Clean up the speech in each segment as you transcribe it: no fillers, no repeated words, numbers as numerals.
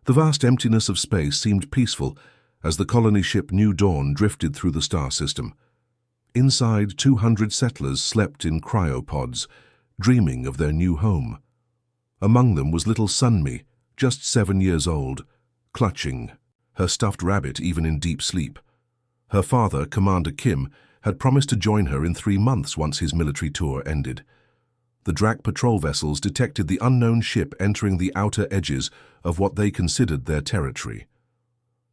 The vast emptiness of space seemed peaceful as the colony ship New Dawn drifted through the star system. Inside, 200 settlers slept in cryopods, dreaming of their new home. Among them was little Sunmi, just 7 years old, clutching her stuffed rabbit even in deep sleep. Her father, Commander Kim, had promised to join her in 3 months once his military tour ended. The Drac patrol vessels detected the unknown ship entering the outer edges of what they considered their territory.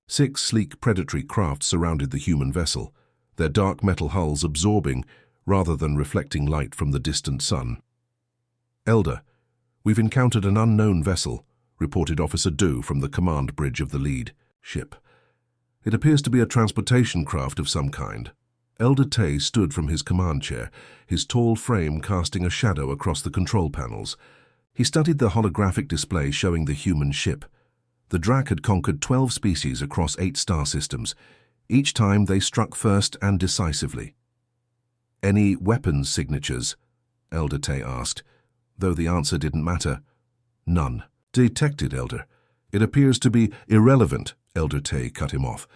6 sleek predatory craft surrounded the human vessel, their dark metal hulls absorbing rather than reflecting light from the distant sun. "Elder, we've encountered an unknown vessel," reported Officer Du from the command bridge of the lead ship. "It appears to be a transportation craft of some kind." Elder Tay stood from his command chair, his tall frame casting a shadow across the control panels. He studied the holographic display showing the human ship. The Drac had conquered 12 species across 8 star systems. Each time they struck first and decisively. "Any weapons signatures?" Elder Tay asked, though the answer didn't matter. "None." "Detected, Elder. It appears to be irrelevant," Elder Tay cut him off.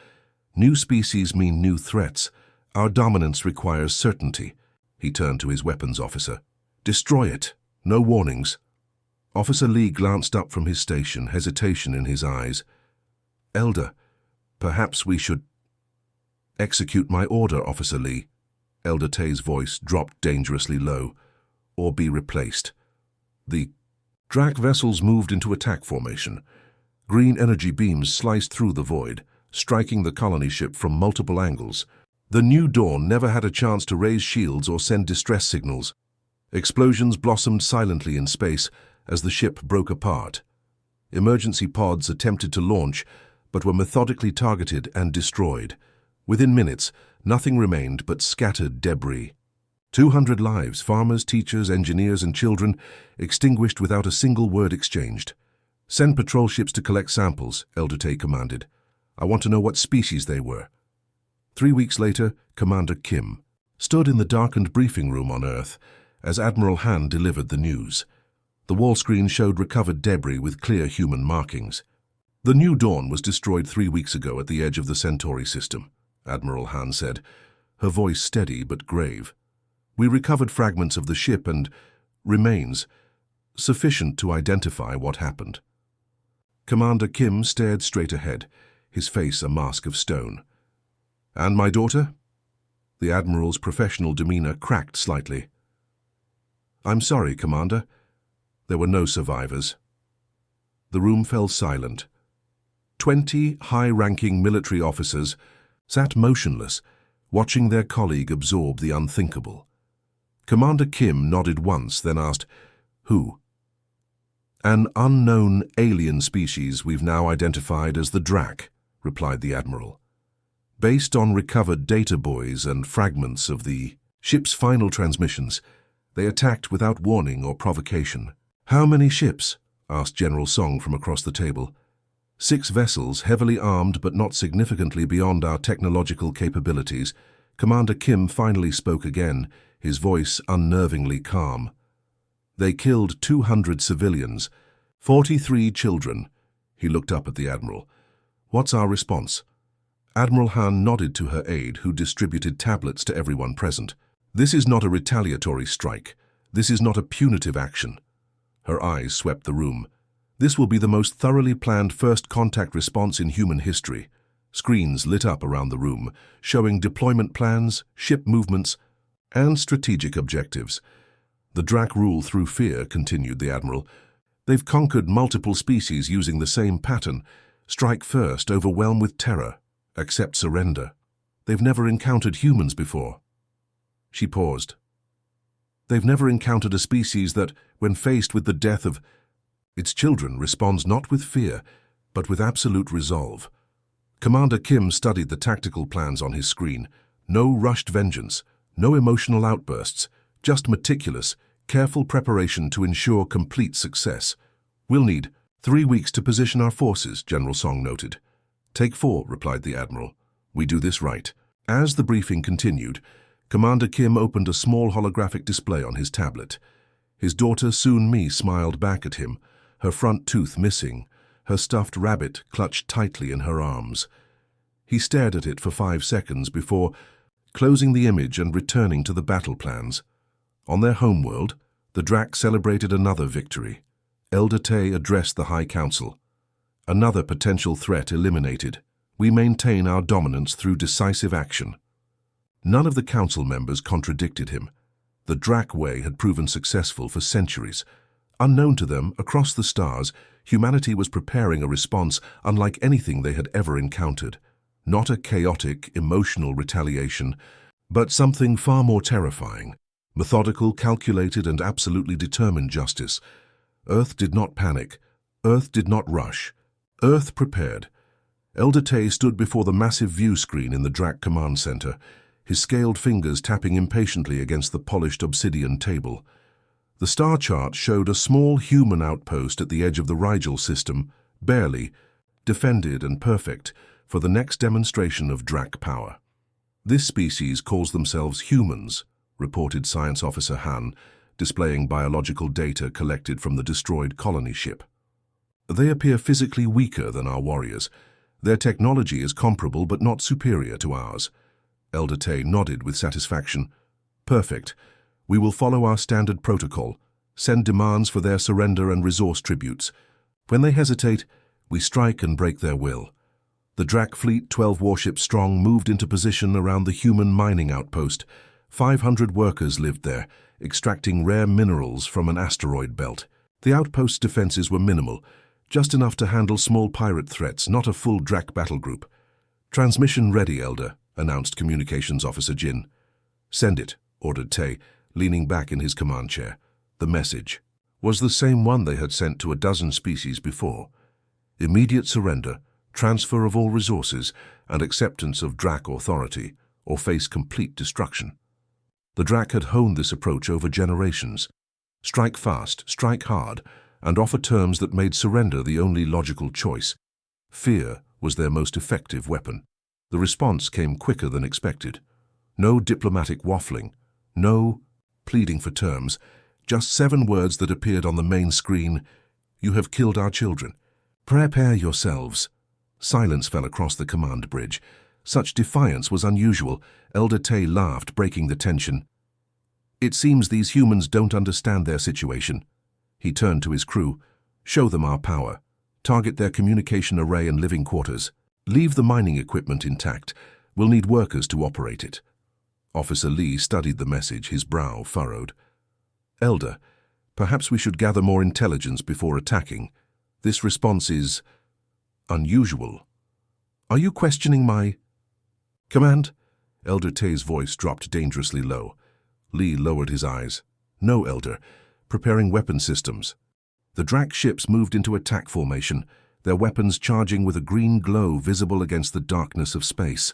"New species mean new threats. Our dominance requires certainty." He turned to his weapons officer. "Destroy it. No warnings." Officer Lee glanced up from his station, hesitation in his eyes. "Elder, perhaps we should—" "Execute my order, Officer Lee." Elder Tay's voice dropped dangerously low. "Or be replaced." The Drac vessels moved into attack formation. Green energy beams sliced through the void, striking the colony ship from multiple angles. The New Dawn never had a chance to raise shields or send distress signals. Explosions blossomed silently in space as the ship broke apart. Emergency pods attempted to launch, but were methodically targeted and destroyed. Within minutes, nothing remained but scattered debris. 200 lives, farmers, teachers, engineers, and children, extinguished without a single word exchanged. "Send patrol ships to collect samples," Elder Tay commanded. "I want to know what species they were." 3 weeks later, Commander Kim stood in the darkened briefing room on Earth as Admiral Han delivered the news. The wall screen showed recovered debris with clear human markings. "The New Dawn was destroyed 3 weeks ago at the edge of the Centauri system," Admiral Han said, her voice steady but grave. "We recovered fragments of the ship and remains, sufficient to identify what happened." Commander Kim stared straight ahead, his face a mask of stone. "And my daughter?" The Admiral's professional demeanor cracked slightly. "I'm sorry, Commander. There were no survivors." The room fell silent. 20 high-ranking military officers sat motionless, watching their colleague absorb the unthinkable. Commander Kim nodded once, then asked, "Who?" "An unknown alien species we've now identified as the Drac," replied the Admiral. "Based on recovered data buoys and fragments of the ship's final transmissions, they attacked without warning or provocation." "How many ships?" asked General Song from across the table. 6 vessels, heavily armed but not significantly beyond our technological capabilities. Commander Kim finally spoke again, his voice unnervingly calm. "They killed 200 civilians, 43 children." He looked up at the Admiral. "What's our response?" Admiral Han nodded to her aide, who distributed tablets to everyone present. "This is not a retaliatory strike. This is not a punitive action." Her eyes swept the room. "This will be the most thoroughly planned first contact response in human history." Screens lit up around the room, showing deployment plans, ship movements, and strategic objectives. "The Drac rule through fear," continued the Admiral. "They've conquered multiple species using the same pattern. Strike first, overwhelm with terror, accept surrender. They've never encountered humans before." She paused. "They've never encountered a species that, when faced with the death of its children, responds not with fear, but with absolute resolve." Commander Kim studied the tactical plans on his screen. No rushed vengeance, no emotional outbursts, just meticulous, careful preparation to ensure complete success. "We'll need 3 weeks to position our forces," General Song noted. "Take 4, replied the Admiral. "We do this right." As the briefing continued, Commander Kim opened a small holographic display on his tablet. His daughter Soon Mi smiled back at him, her front tooth missing, her stuffed rabbit clutched tightly in her arms. He stared at it for 5 seconds before closing the image and returning to the battle plans. On their homeworld, the Drac celebrated another victory. Elder Tay addressed the High Council. Another potential threat eliminated. We maintain our dominance through decisive action. None of the council members contradicted him. The Drac way had proven successful for centuries. Unknown to them, across the stars, humanity was preparing a response unlike anything they had ever encountered. Not a chaotic, emotional retaliation, but something far more terrifying. Methodical, calculated, and absolutely determined justice. Earth did not panic. Earth did not rush. Earth prepared. Elder Tay stood before the massive view screen in the Drac Command Center, his scaled fingers tapping impatiently against the polished obsidian table. The star chart showed a small human outpost at the edge of the Rigel system, barely, defended and perfect, for the next demonstration of Drac power. This species calls themselves humans, reported Science Officer Han, displaying biological data collected from the destroyed colony ship. They appear physically weaker than our warriors. Their technology is comparable but not superior to ours. Elder Tay nodded with satisfaction. Perfect. We will follow our standard protocol, send demands for their surrender and resource tributes. When they hesitate, we strike and break their will. The Drac fleet, 12 warships strong, moved into position around the human mining outpost. 500 workers lived there, extracting rare minerals from an asteroid belt. The outpost's defenses were minimal, just enough to handle small pirate threats, not a full Drac battle group. Transmission ready, Elder, announced Communications Officer Jin. Send it, ordered Tay, leaning back in his command chair. The message was the same one they had sent to a dozen species before. Immediate surrender, transfer of all resources, and acceptance of Drac authority, or face complete destruction. The Drac had honed this approach over generations. Strike fast, strike hard, and offer terms that made surrender the only logical choice. Fear was their most effective weapon. The response came quicker than expected. No diplomatic waffling, no pleading for terms, just 7 words that appeared on the main screen. You have killed our children. Prepare yourselves. Silence fell across the command bridge. Such defiance was unusual. Elder Tay laughed, breaking the tension. It seems these humans don't understand their situation. He turned to his crew. Show them our power. Target their communication array and living quarters. Leave the mining equipment intact. We'll need workers to operate it. Officer Lee studied the message, his brow furrowed. Elder, perhaps we should gather more intelligence before attacking. This response is unusual. Are you questioning my command? Elder Tay's voice dropped dangerously low. Lee lowered his eyes. No, Elder. Preparing weapon systems. The Drac ships moved into attack formation, their weapons charging with a green glow visible against the darkness of space.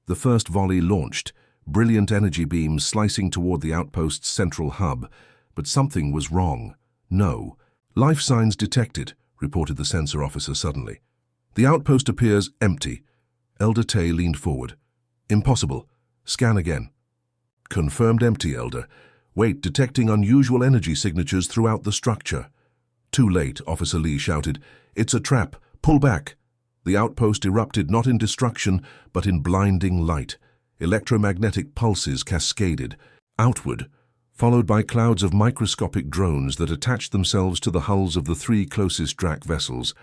The first volley launched, brilliant energy beams slicing toward the outpost's central hub. But something was wrong. No. Life signs detected, reported the sensor officer suddenly. The outpost appears empty. Elder Tay leaned forward. Impossible. Scan again. Confirmed empty, Elder. Wait, detecting unusual energy signatures throughout the structure. Too late, Officer Lee shouted. It's a trap. Pull back. The outpost erupted not in destruction, but in blinding light. Electromagnetic pulses cascaded outward, followed by clouds of microscopic drones that attached themselves to the hulls of the 3 closest Drac vessels.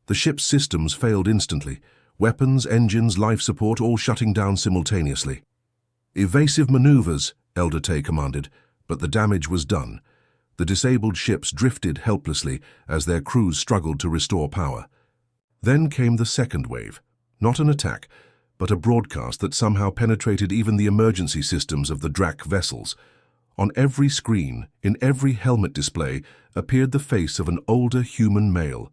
The ship's systems failed instantly. Weapons, engines, life support all shutting down simultaneously. Evasive maneuvers, Elder Tay commanded, but the damage was done. The disabled ships drifted helplessly as their crews struggled to restore power. Then came the second wave. Not an attack, but a broadcast that somehow penetrated even the emergency systems of the Drac vessels. On every screen, in every helmet display, appeared the face of an older human male.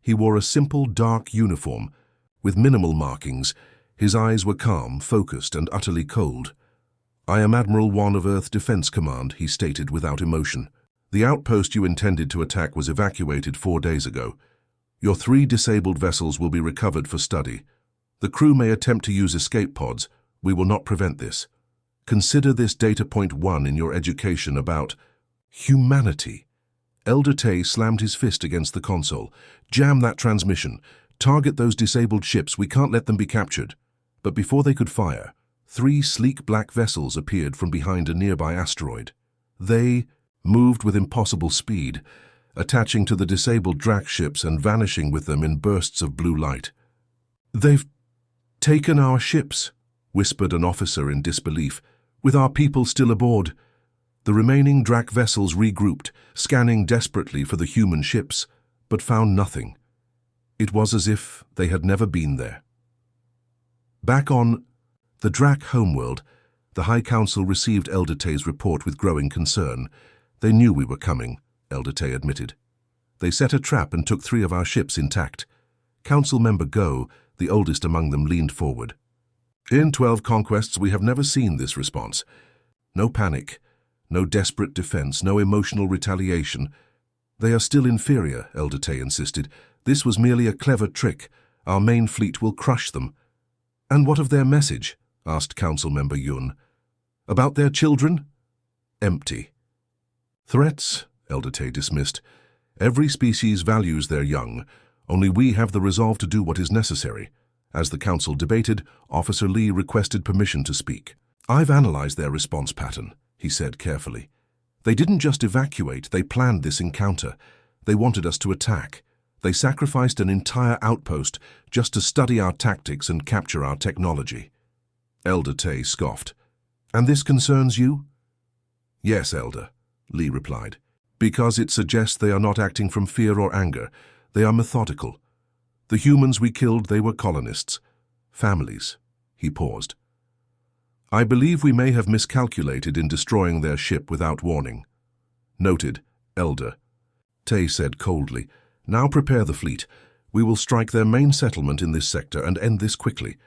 He wore a simple, dark uniform. With minimal markings, his eyes were calm, focused, and utterly cold. I am Admiral 1 of Earth Defense Command, he stated without emotion. The outpost you intended to attack was evacuated 4 days ago. Your 3 disabled vessels will be recovered for study. The crew may attempt to use escape pods. We will not prevent this. Consider this data point 1 in your education about humanity. Elder Tay slammed his fist against the console. "Jam that transmission. Target those disabled ships. We can't let them be captured." But before they could fire, 3 sleek black vessels appeared from behind a nearby asteroid. They moved with impossible speed, attaching to the disabled Drac ships and vanishing with them in bursts of blue light. "They've taken our ships," whispered an officer in disbelief, "with our people still aboard." The remaining Drac vessels regrouped, scanning desperately for the human ships, but found nothing. It was as if they had never been there. Back on the Drac homeworld, the High Council received Elder Tay's report with growing concern. "They knew we were coming," Elder Tay admitted. "They set a trap and took 3 of our ships intact." Council member Go, the oldest among them, leaned forward. "In 12 conquests, we have never seen this response. No panic, no desperate defense, no emotional retaliation." "They are still inferior," Elder Tay insisted. "This was merely a clever trick. Our main fleet will crush them." "And what of their message?" asked Council member Yun. "About their children?" "Empty." "Threats," Elder Tay dismissed. "Every species values their young. Only we have the resolve to do what is necessary." As the council debated, Officer Lee requested permission to speak. "I've analyzed their response pattern," he said carefully. "They didn't just evacuate, they planned this encounter. They wanted us to attack. They sacrificed an entire outpost just to study our tactics and capture our technology." Elder Tay scoffed. "And this concerns you?" "Yes, Elder," Lee replied. "Because it suggests they are not acting from fear or anger. They are methodical. The humans we killed, they were colonists. Families." He paused. "I believe we may have miscalculated in destroying their ship without warning." "Noted, Elder," Tay said coldly. "Now prepare the fleet. We will strike their main settlement in this sector and end this quickly."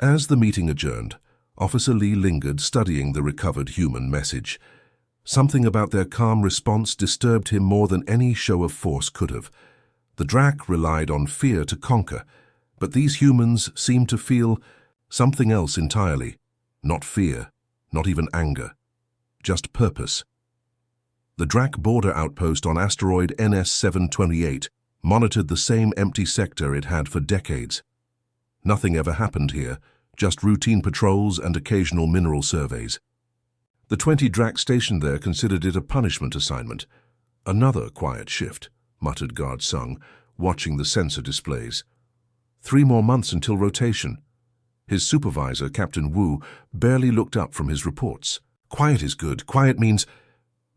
As the meeting adjourned, Officer Lee lingered, studying the recovered human message. Something about their calm response disturbed him more than any show of force could have. The Drac relied on fear to conquer, but these humans seemed to feel something else entirely. Not fear, not even anger, just purpose. The Drac border outpost on asteroid NS-728 monitored the same empty sector it had for decades. Nothing ever happened here, just routine patrols and occasional mineral surveys. The 20 Drac stationed there considered it a punishment assignment. "Another quiet shift," muttered Guard Sung, watching the sensor displays. 3 more months until rotation." His supervisor, Captain Wu, barely looked up from his reports. "Quiet is good. Quiet means—"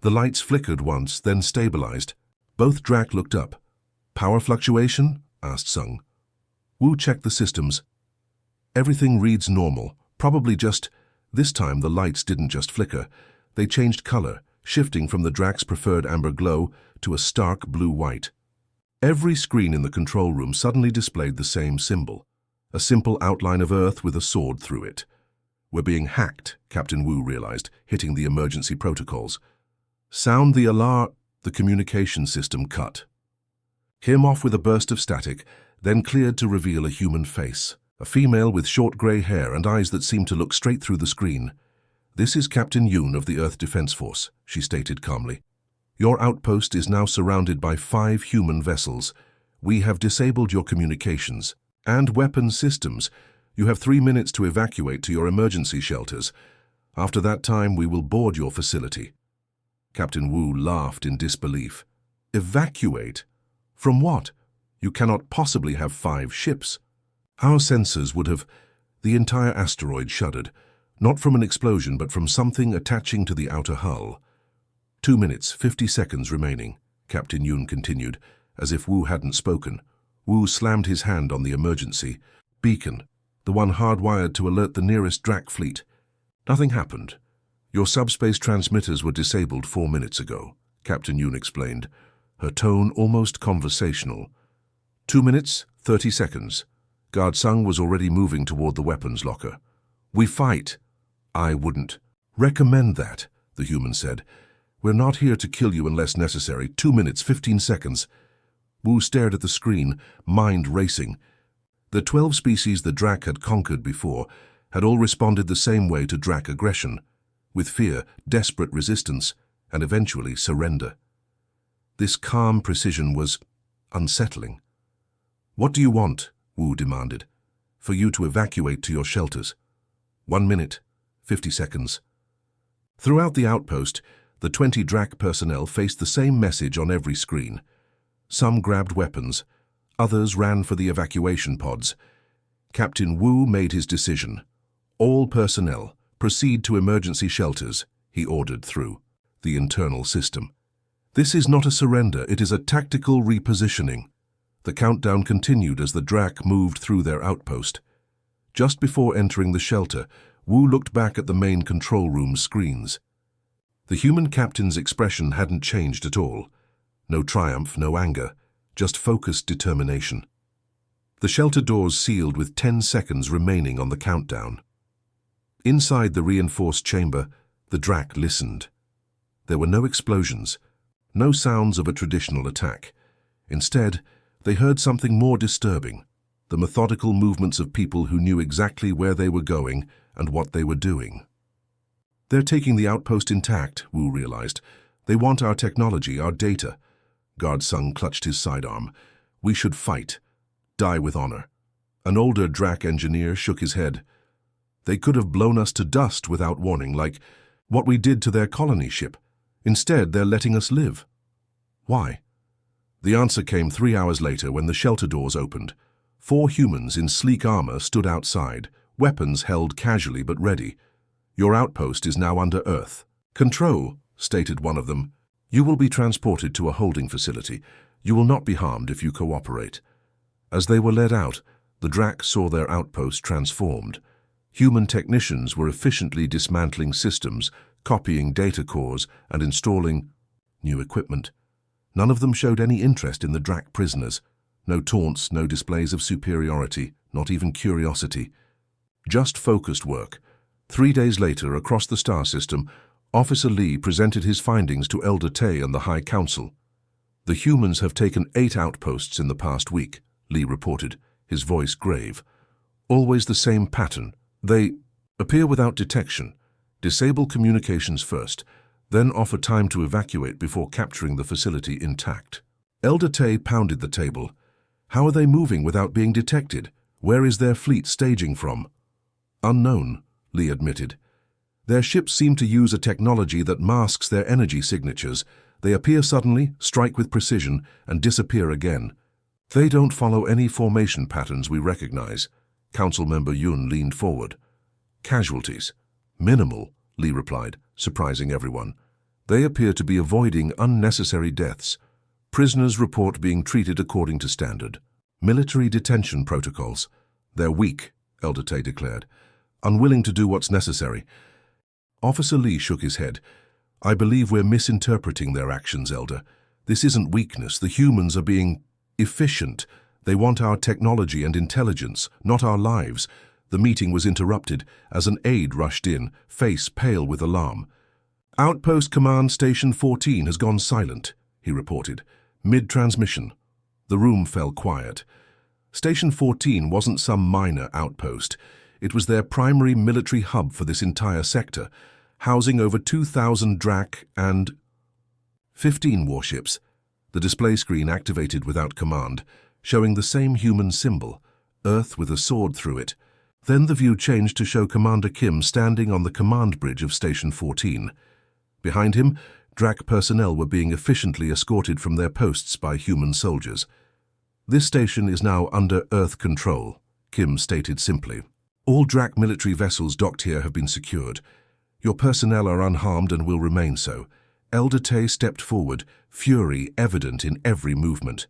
The lights flickered once, then stabilized. Both Drac looked up. "Power fluctuation?" asked Sung. Wu checked the systems. "Everything reads normal. Probably just—" This time the lights didn't just flicker. They changed color, shifting from the Drac's preferred amber glow to a stark blue-white. Every screen in the control room suddenly displayed the same symbol, a simple outline of Earth with a sword through it. "We're being hacked," Captain Wu realized, hitting the emergency protocols. "Sound the alarm." The communication system cut. Came off with a burst of static, then cleared to reveal a human face, a female with short gray hair and eyes that seemed to look straight through the screen. "This is Captain Yoon of the Earth Defense Force," she stated calmly. "Your outpost is now surrounded by 5 human vessels. We have disabled your communications and weapon systems. You have 3 minutes to evacuate to your emergency shelters. After that time, we will board your facility." Captain Wu laughed in disbelief. "Evacuate? From what? You cannot possibly have 5 ships." "Our sensors would have—" The entire asteroid shuddered, not from an explosion but from something attaching to the outer hull. 2 minutes, 50 seconds remaining, Captain Yoon continued, as if Wu hadn't spoken. Wu slammed his hand on the emergency beacon, the one hardwired to alert the nearest Drac fleet. "Nothing happened. Your subspace transmitters were disabled 4 minutes ago," Captain Yoon explained, her tone almost conversational. 2 minutes, 30 seconds. Guard Sung was already moving toward the weapons locker. "We fight." "I wouldn't recommend that," the human said. "We're not here to kill you unless necessary. 2 minutes, 15 seconds. Wu stared at the screen, mind racing. The 12 species the Drac had conquered before had all responded the same way to Drac aggression, with fear, desperate resistance, and eventually surrender. This calm precision was unsettling. "What do you want?" Wu demanded. "For you to evacuate to your shelters." 1 minute, 50 seconds. Throughout the outpost, the 20 DRAC personnel faced the same message on every screen. Some grabbed weapons, others ran for the evacuation pods. Captain Wu made his decision. "All personnel, proceed to emergency shelters," he ordered through the internal system. "This is not a surrender, it is a tactical repositioning." The countdown continued as the DRAC moved through their outpost. Just before entering the shelter, Wu looked back at the main control room screens. The human captain's expression hadn't changed at all. No triumph, no anger, just focused determination. The shelter doors sealed with 10 seconds remaining on the countdown. Inside the reinforced chamber, the DRAC listened. There were no explosions, no sounds of a traditional attack. Instead, they heard something more disturbing, the methodical movements of people who knew exactly where they were going and what they were doing. "They're taking the outpost intact," Wu realized. "They want our technology, our data." Guard Sung clutched his sidearm. "We should fight. Die with honor." An older DRAC engineer shook his head. "They could have blown us to dust without warning, like what we did to their colony ship. Instead, they're letting us live." "Why?" The answer came 3 hours later when the shelter doors opened. 4 humans in sleek armor stood outside, weapons held casually but ready. "Your outpost is now under Earth." "Control," stated one of them. "You will be transported to a holding facility. You will not be harmed if you cooperate." As they were led out, the DRAC saw their outpost transformed. Human technicians were efficiently dismantling systems, copying data cores, and installing new equipment. None of them showed any interest in the DRAC prisoners. No taunts, no displays of superiority, not even curiosity. Just focused work. 3 days later, across the star system, Officer Lee presented his findings to Elder Tay and the High Council. "The humans have taken 8 outposts in the past week," Lee reported, his voice grave. "Always the same pattern. They appear without detection, disable communications first, then offer time to evacuate before capturing the facility intact." Elder Tay pounded the table. "How are they moving without being detected? Where is their fleet staging from?" "Unknown," Lee admitted. "Their ships seem to use a technology that masks their energy signatures. They appear suddenly, strike with precision, and disappear again. They don't follow any formation patterns we recognize." Council member Yun leaned forward. "Casualties?" "Minimal," Lee replied, surprising everyone. "They appear to be avoiding unnecessary deaths. Prisoners report being treated according to standard. Military detention protocols. They're weak," Elder Tay declared. "Unwilling to do what's necessary." Officer Lee shook his head. "I believe we're misinterpreting their actions, Elder. This isn't weakness. The humans are being efficient. They want our technology and intelligence, not our lives." The meeting was interrupted as an aide rushed in, face pale with alarm. "Outpost Command Station 14 has gone silent," he reported, mid-transmission. The room fell quiet. Station 14 wasn't some minor outpost. It was their primary military hub for this entire sector, housing over 2,000 DRAC and 15 warships. The display screen activated without command, showing the same human symbol, Earth with a sword through it. Then the view changed to show Commander Kim standing on the command bridge of Station 14. Behind him, DRAC personnel were being efficiently escorted from their posts by human soldiers. "This station is now under Earth control," Kim stated simply. "All DRAC military vessels docked here have been secured. Your personnel are unharmed and will remain so." Elder Tay stepped forward, fury evident in every movement.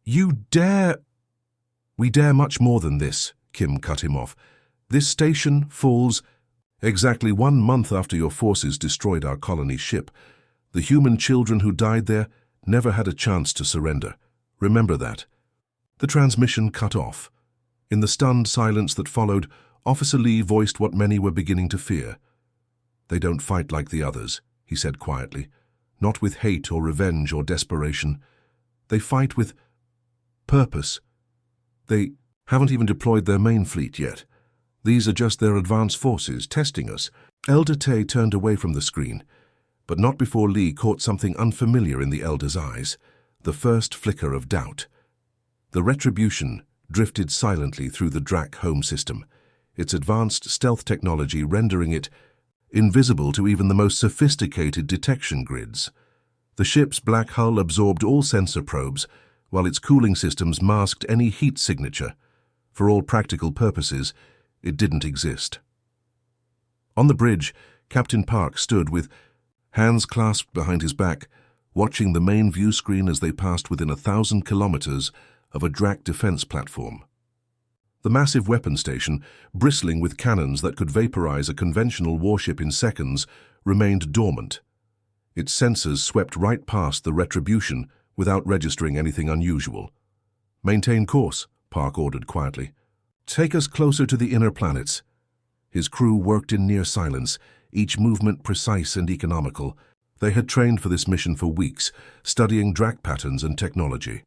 "You dare—" "We dare much more than this," Kim cut him off. "This station falls exactly 1 month after your forces destroyed our colony ship. The human children who died there never had a chance to surrender. Remember that." The transmission cut off. In the stunned silence that followed, Officer Lee voiced what many were beginning to fear. "They don't fight like the others," he said quietly. "Not with hate or revenge or desperation. They fight with purpose. They haven't even deployed their main fleet yet. These are just their advanced forces testing us." Elder Tay turned away from the screen. But not before Lee caught something unfamiliar in the elder's eyes, the first flicker of doubt. The Retribution drifted silently through the Drac home system, its advanced stealth technology rendering it invisible to even the most sophisticated detection grids. The ship's black hull absorbed all sensor probes, while its cooling systems masked any heat signature. For all practical purposes, it didn't exist. On the bridge, Captain Park stood with hands clasped behind his back, watching the main view screen as they passed within 1,000 kilometers of a Drac defense platform. The massive weapon station, bristling with cannons that could vaporize a conventional warship in seconds, remained dormant. Its sensors swept right past the Retribution without registering anything unusual. "Maintain course," Park ordered quietly. "Take us closer to the inner planets." His crew worked in near silence, each movement precise and economical. They had trained for this mission for weeks, studying Drac patterns and technology.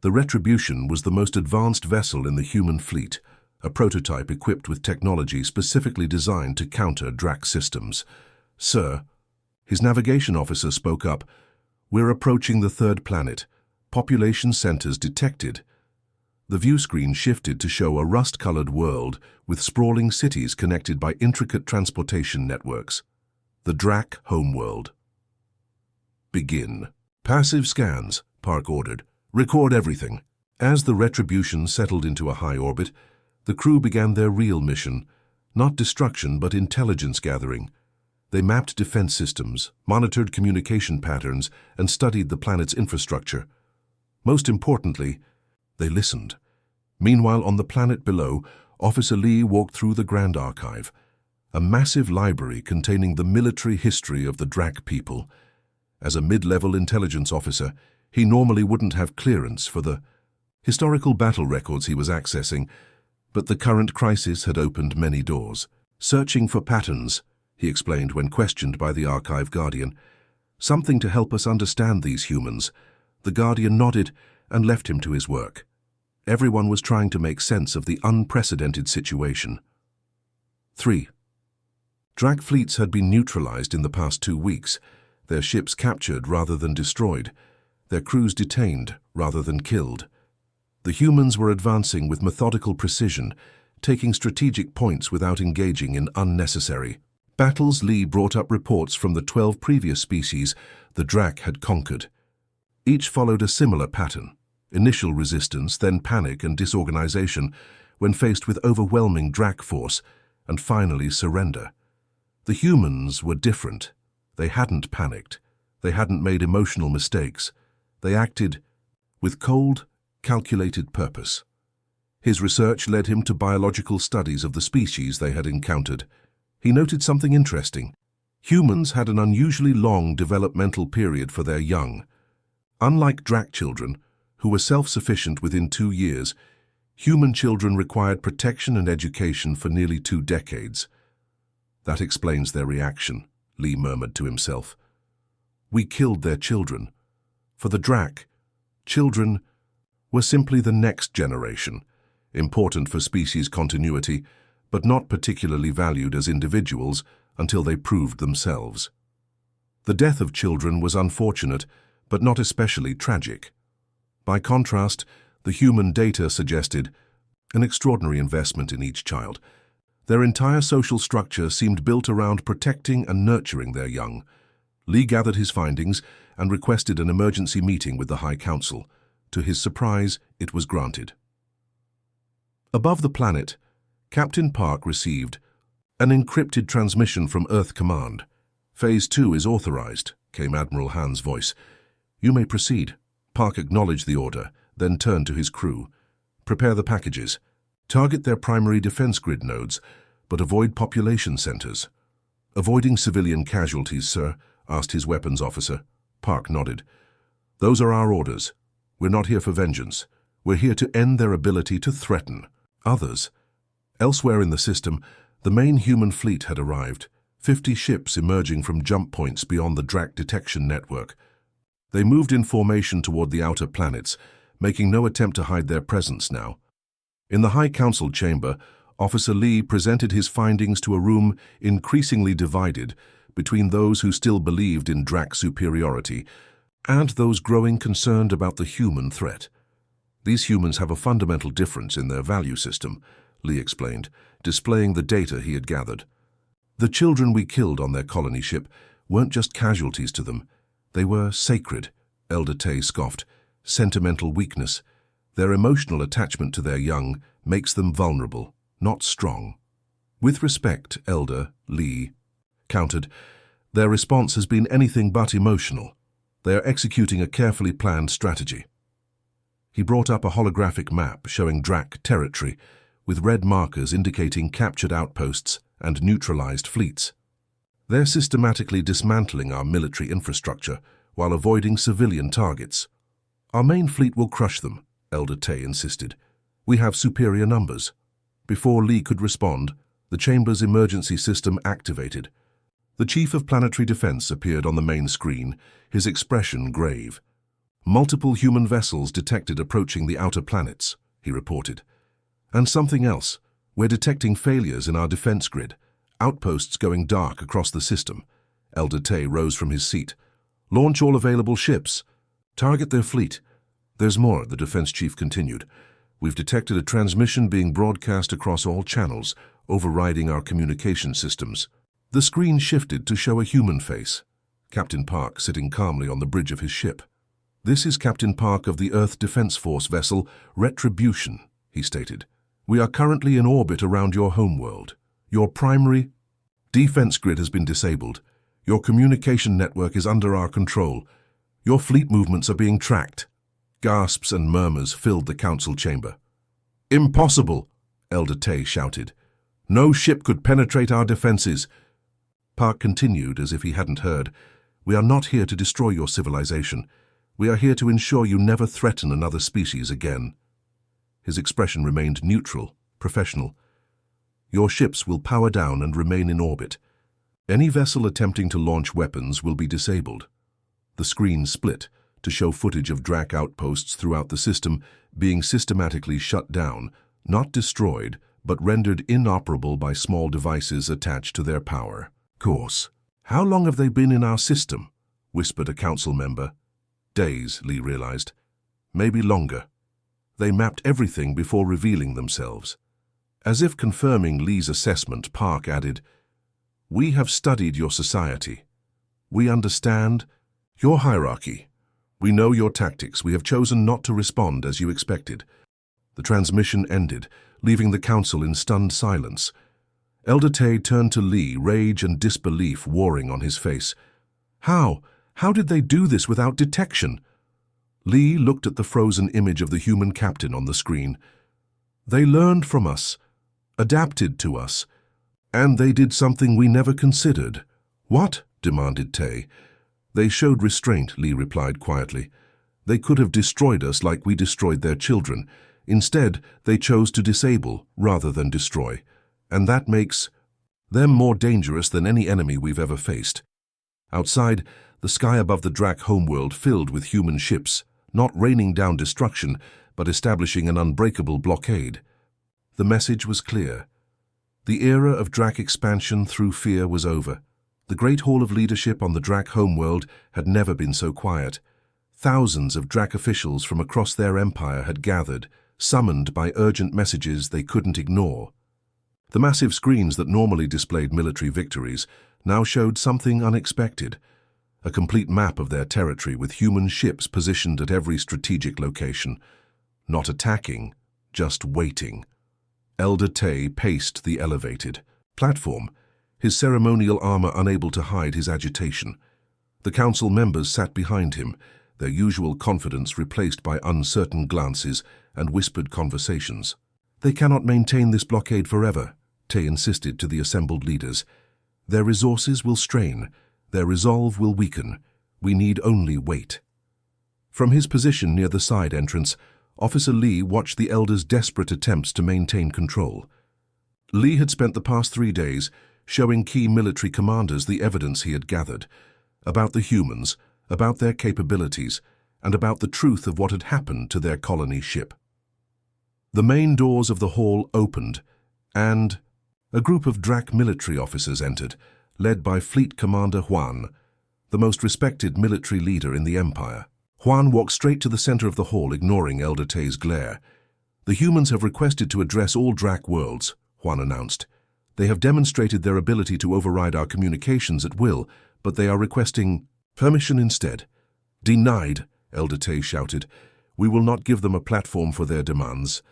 The Retribution was the most advanced vessel in the human fleet, a prototype equipped with technology specifically designed to counter Drac systems. "Sir," his navigation officer spoke up, "we're approaching the third planet. Population centers detected." The view screen shifted to show a rust-colored world with sprawling cities connected by intricate transportation networks. The Drac homeworld. "Begin." "Passive scans," Park ordered. "Record everything." As the Retribution settled into a high orbit, the crew began their real mission, not destruction but intelligence gathering. They mapped defense systems, monitored communication patterns, and studied the planet's infrastructure. Most importantly, they listened. Meanwhile, on the planet below, Officer Lee walked through the Grand Archive, a massive library containing the military history of the Drac people. As a mid-level intelligence officer, he normally wouldn't have clearance for the historical battle records he was accessing, but the current crisis had opened many doors. "Searching for patterns," he explained when questioned by the archive guardian. "Something to help us understand these humans." The guardian nodded and left him to his work. Everyone was trying to make sense of the unprecedented situation. 3. Drac fleets had been neutralized in the past 2 weeks, their ships captured rather than destroyed, their crews detained rather than killed. The humans were advancing with methodical precision, taking strategic points without engaging in unnecessary battles. Lee brought up reports from the 12 previous species the Drac had conquered. Each followed a similar pattern: initial resistance, then panic and disorganization when faced with overwhelming Drac force, and finally surrender. The humans were different. They hadn't panicked. They hadn't made emotional mistakes. They acted with cold, calculated purpose. His research led him to biological studies of the species they had encountered. He noted something interesting. Humans had an unusually long developmental period for their young. Unlike Drac children, who were self-sufficient within 2 years, human children required protection and education for nearly 2 decades. "That explains their reaction," Lee murmured to himself. "We killed their children." For the Drac, children were simply the next generation, important for species continuity, but not particularly valued as individuals until they proved themselves. The death of children was unfortunate, but not especially tragic. By contrast, the human data suggested an extraordinary investment in each child. Their entire social structure seemed built around protecting and nurturing their young. Lee gathered his findings and requested an emergency meeting with the High Council. To his surprise, it was granted. Above the planet, Captain Park received an encrypted transmission from Earth Command. "Phase 2 is authorized," came Admiral Han's voice. "You may proceed." Park acknowledged the order, then turned to his crew. "Prepare the packages. Target their primary defense grid nodes, but avoid population centers." "Avoiding civilian casualties, sir?" asked his weapons officer. Park nodded. "Those are our orders. We're not here for vengeance. We're here to end their ability to threaten others." Elsewhere in the system, the main human fleet had arrived, 50 ships emerging from jump points beyond the Drac detection network. They moved in formation toward the outer planets, making no attempt to hide their presence now. In the High Council chamber, Officer Lee presented his findings to a room increasingly divided between those who still believed in Drac superiority and those growing concerned about the human threat. These humans have a fundamental difference in their value system, Lee explained, displaying the data he had gathered. The children we killed on their colony ship weren't just casualties to them. They were sacred, Elder Tay scoffed. Sentimental weakness. Their emotional attachment to their young makes them vulnerable, not strong. With respect, Elder, Lee countered, their response has been anything but emotional. They are executing a carefully planned strategy. He brought up a holographic map showing Drac territory, with red markers indicating captured outposts and neutralized fleets. They're systematically dismantling our military infrastructure while avoiding civilian targets. Our main fleet will crush them, Elder Tay insisted. We have superior numbers. Before Lee could respond, the chamber's emergency system activated. The Chief of Planetary Defense appeared on the main screen, his expression grave. Multiple human vessels detected approaching the outer planets, he reported. And something else. We're detecting failures in our defense grid. Outposts going dark across the system. Elder Tay rose from his seat. Launch all available ships. Target their fleet. There's more, the defense chief continued. We've detected a transmission being broadcast across all channels, overriding our communication systems. The screen shifted to show a human face. Captain Park sitting calmly on the bridge of his ship. This is Captain Park of the Earth Defense Force vessel Retribution, he stated. We are currently in orbit around your homeworld. Your primary defense grid has been disabled. Your communication network is under our control. Your fleet movements are being tracked. Gasps and murmurs filled the council chamber. Impossible, Elder Tay shouted. No ship could penetrate our defenses. Park continued as if he hadn't heard. We are not here to destroy your civilization. We are here to ensure you never threaten another species again. His expression remained neutral, professional. Your ships will power down and remain in orbit. Any vessel attempting to launch weapons will be disabled. The screen split to show footage of Drac outposts throughout the system being systematically shut down, not destroyed, but rendered inoperable by small devices attached to their power. Course. How long have they been in our system? Whispered a council member. Days, Lee realized. Maybe longer. They mapped everything before revealing themselves. As if confirming Lee's assessment, Park added, We have studied your society. We understand your hierarchy. We know your tactics. We have chosen not to respond as you expected. The transmission ended, leaving the council in stunned silence. Elder Tay turned to Lee, rage and disbelief warring on his face. How? How did they do this without detection? Lee looked at the frozen image of the human captain on the screen. They learned from us, adapted to us, and they did something we never considered. What? Demanded Tay. They showed restraint, Lee replied quietly. They could have destroyed us like we destroyed their children. Instead, they chose to disable rather than destroy. And that makes them more dangerous than any enemy we've ever faced. Outside, the sky above the Drac homeworld filled with human ships, not raining down destruction, but establishing an unbreakable blockade. The message was clear. The era of Drac expansion through fear was over. The Great Hall of Leadership on the Drac homeworld had never been so quiet. Thousands of Drac officials from across their empire had gathered, summoned by urgent messages they couldn't ignore. The massive screens that normally displayed military victories now showed something unexpected. A complete map of their territory with human ships positioned at every strategic location. Not attacking, just waiting. Elder Tay paced the elevated platform, his ceremonial armor unable to hide his agitation. The council members sat behind him, their usual confidence replaced by uncertain glances and whispered conversations. They cannot maintain this blockade forever, Tay insisted to the assembled leaders. Their resources will strain, their resolve will weaken. We need only wait. From his position near the side entrance, Officer Lee watched the elders' desperate attempts to maintain control. Lee had spent the past 3 days showing key military commanders the evidence he had gathered, about the humans, about their capabilities, and about the truth of what had happened to their colony ship. The main doors of the hall opened, and a group of Drac military officers entered, led by Fleet Commander Juan, the most respected military leader in the Empire. Juan walked straight to the center of the hall, ignoring Elder Tay's glare. "The humans have requested to address all Drac worlds," Juan announced. "They have demonstrated their ability to override our communications at will, but they are requesting permission instead." "Denied," Elder Tay shouted. "We will not give them a platform for their demands."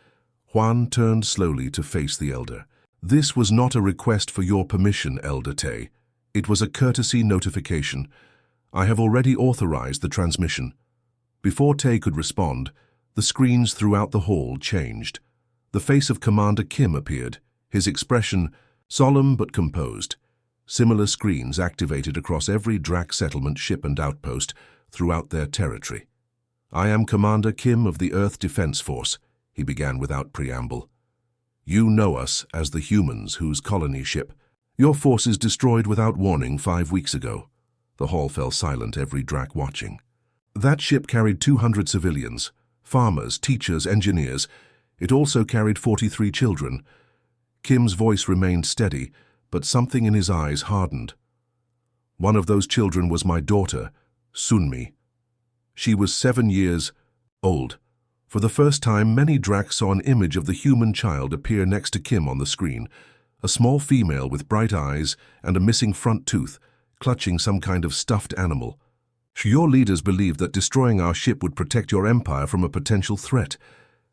Juan turned slowly to face the Elder. "This was not a request for your permission, Elder Tay. It was a courtesy notification. I have already authorized the transmission." Before Tay could respond, the screens throughout the hall changed. The face of Commander Kim appeared, his expression solemn but composed. Similar screens activated across every Drac settlement, ship and outpost throughout their territory. "I am Commander Kim of the Earth Defense Force," he began without preamble. "You know us as the humans whose colony ship. Your forces destroyed without warning 5 weeks ago." The hall fell silent, every Drac watching. "That ship carried 200 civilians, farmers, teachers, engineers. It also carried 43 children." Kim's voice remained steady, but something in his eyes hardened. "One of those children was my daughter, Sunmi. She was 7 years old." For the first time, many Dracs saw an image of the human child appear next to Kim on the screen, a small female with bright eyes and a missing front tooth, clutching some kind of stuffed animal. "Your leaders believed that destroying our ship would protect your empire from a potential threat.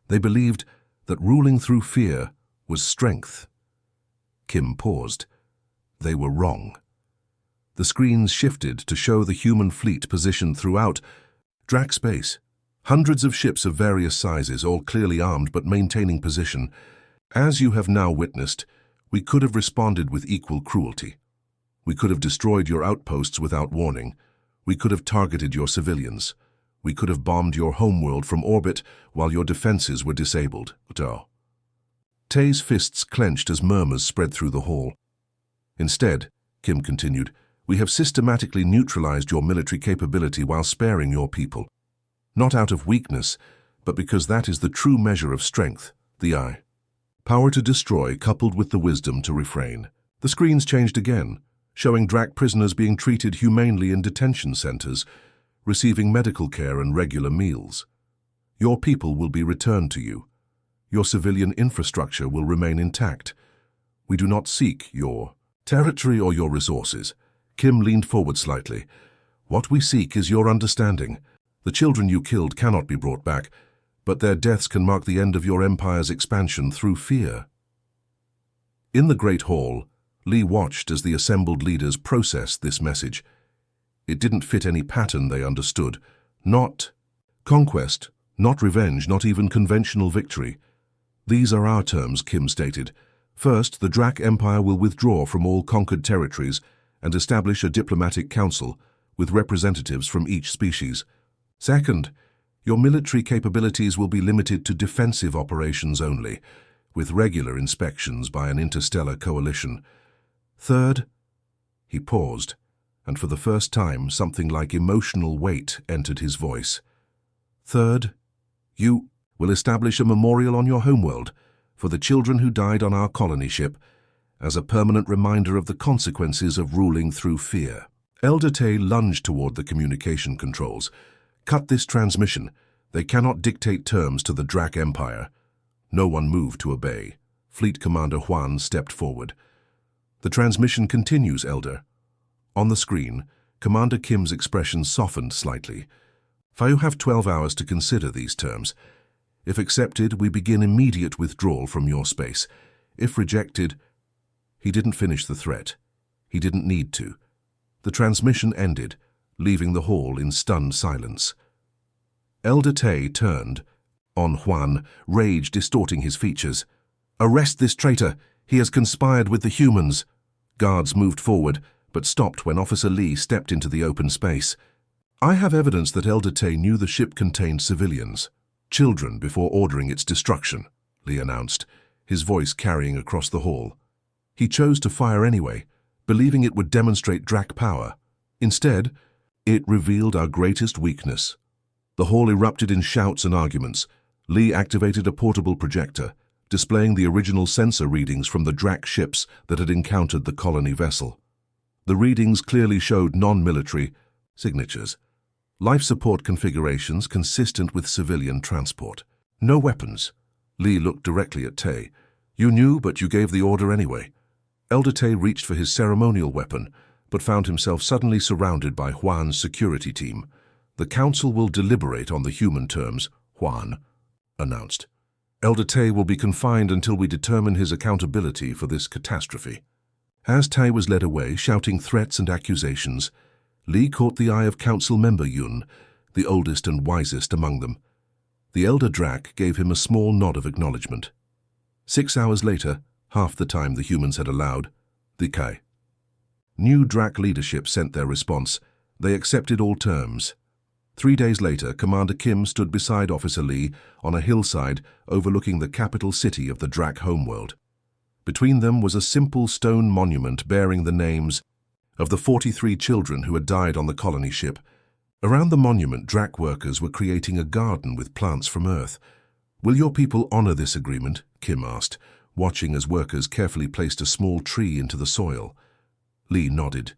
They believed that ruling through fear was strength." Kim paused. They were wrong. The screens shifted to show the human fleet positioned throughout Drac space. Hundreds of ships of various sizes, all clearly armed but maintaining position. As you have now witnessed, we could have responded with equal cruelty. We could have destroyed your outposts without warning. We could have targeted your civilians. We could have bombed your homeworld from orbit while your defenses were disabled. Tay's fists clenched as murmurs spread through the hall. "Instead," Kim continued, "we have systematically neutralized your military capability while sparing your people. Not out of weakness, but because that is the true measure of strength, the eye. Power to destroy coupled with the wisdom to refrain." The screens changed again, showing Drac prisoners being treated humanely in detention centers, receiving medical care and regular meals. "Your people will be returned to you. Your civilian infrastructure will remain intact. We do not seek your territory or your resources." Kim leaned forward slightly. "What we seek is your understanding. The children you killed cannot be brought back, but their deaths can mark the end of your empire's expansion through fear." In the Great Hall, Lee watched as the assembled leaders processed this message. It didn't fit any pattern they understood. Not conquest, not revenge, not even conventional victory. "These are our terms," Kim stated. "First, the Drac Empire will withdraw from all conquered territories and establish a diplomatic council with representatives from each species. Second, your military capabilities will be limited to defensive operations only, with regular inspections by an interstellar coalition. Third," he paused, and for the first time something like emotional weight entered his voice. "Third, you will establish a memorial on your homeworld for the children who died on our colony ship, as a permanent reminder of the consequences of ruling through fear." Elder Tay lunged toward the communication controls. "Cut this transmission. They cannot dictate terms to the Drac Empire." No one moved to obey. Fleet Commander Juan stepped forward. "The transmission continues, Elder." On the screen, Commander Kim's expression softened slightly. "You have 12 hours to consider these terms. If accepted, we begin immediate withdrawal from your space. If rejected—" He didn't finish the threat. He didn't need to. The transmission ended, leaving the hall in stunned silence. Elder Tay turned on Juan, rage distorting his features. "Arrest this traitor! He has conspired with the humans!" Guards moved forward, but stopped when Officer Lee stepped into the open space. "I have evidence that Elder Tay knew the ship contained civilians, children, before ordering its destruction," Lee announced, his voice carrying across the hall. "He chose to fire anyway, believing it would demonstrate Drac power. Instead, it revealed our greatest weakness." The hall erupted in shouts and arguments. Lee activated a portable projector, displaying the original sensor readings from the Drac ships that had encountered the colony vessel. The readings clearly showed non-military signatures. Life support configurations consistent with civilian transport. No weapons. Lee looked directly at Tay. You knew, but you gave the order anyway. Elder Tay reached for his ceremonial weapon, but found himself suddenly surrounded by Juan's security team. The council will deliberate on the human terms, Juan announced. Elder Tay will be confined until we determine his accountability for this catastrophe. As Tay was led away, shouting threats and accusations, Lee caught the eye of council member Yun, the oldest and wisest among them. The elder Drac gave him a small nod of acknowledgement. 6 hours later, half the time the humans had allowed, the Kai. New Drac leadership sent their response. They accepted all terms. 3 days later, Commander Kim stood beside Officer Lee on a hillside overlooking the capital city of the Drac homeworld. Between them was a simple stone monument bearing the names of the 43 children who had died on the colony ship. Around the monument, Drac workers were creating a garden with plants from Earth. Will your people honor this agreement? Kim asked, watching as workers carefully placed a small tree into the soil. Lee nodded.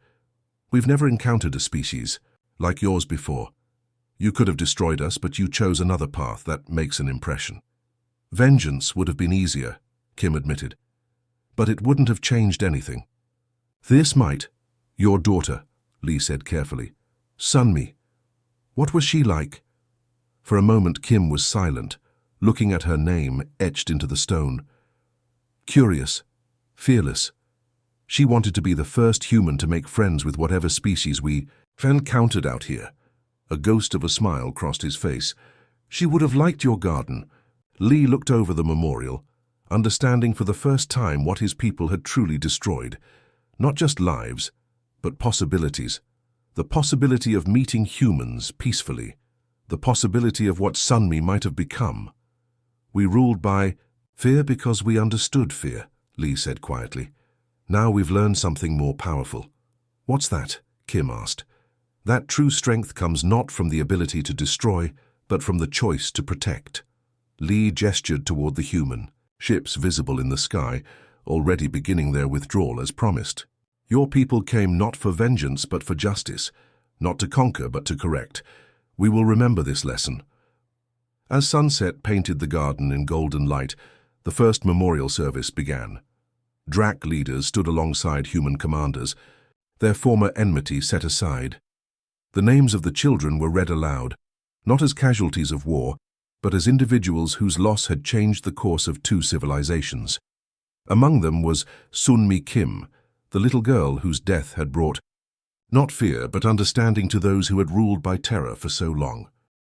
We've never encountered a species like yours before. You could have destroyed us, but you chose another path that makes an impression. Vengeance would have been easier, Kim admitted. But it wouldn't have changed anything. This might. Your daughter, Lee said carefully. Sunmi. What was she like? For a moment Kim was silent, looking at her name etched into the stone. Curious, fearless. She wanted to be the first human to make friends with whatever species we encountered out here. A ghost of a smile crossed his face. She would have liked your garden. Lee looked over the memorial, understanding for the first time what his people had truly destroyed. Not just lives, but possibilities. The possibility of meeting humans peacefully. The possibility of what Sunmi might have become. We ruled by fear because we understood fear, Lee said quietly. Now we've learned something more powerful. What's that? Kim asked. That true strength comes not from the ability to destroy, but from the choice to protect. Lee gestured toward the human, ships visible in the sky, already beginning their withdrawal as promised. Your people came not for vengeance but for justice, not to conquer but to correct. We will remember this lesson. As sunset painted the garden in golden light, the first memorial service began. Drac leaders stood alongside human commanders, their former enmity set aside. The names of the children were read aloud, not as casualties of war, but as individuals whose loss had changed the course of 2 civilizations. Among them was Sunmi Kim, the little girl whose death had brought not fear but understanding to those who had ruled by terror for so long.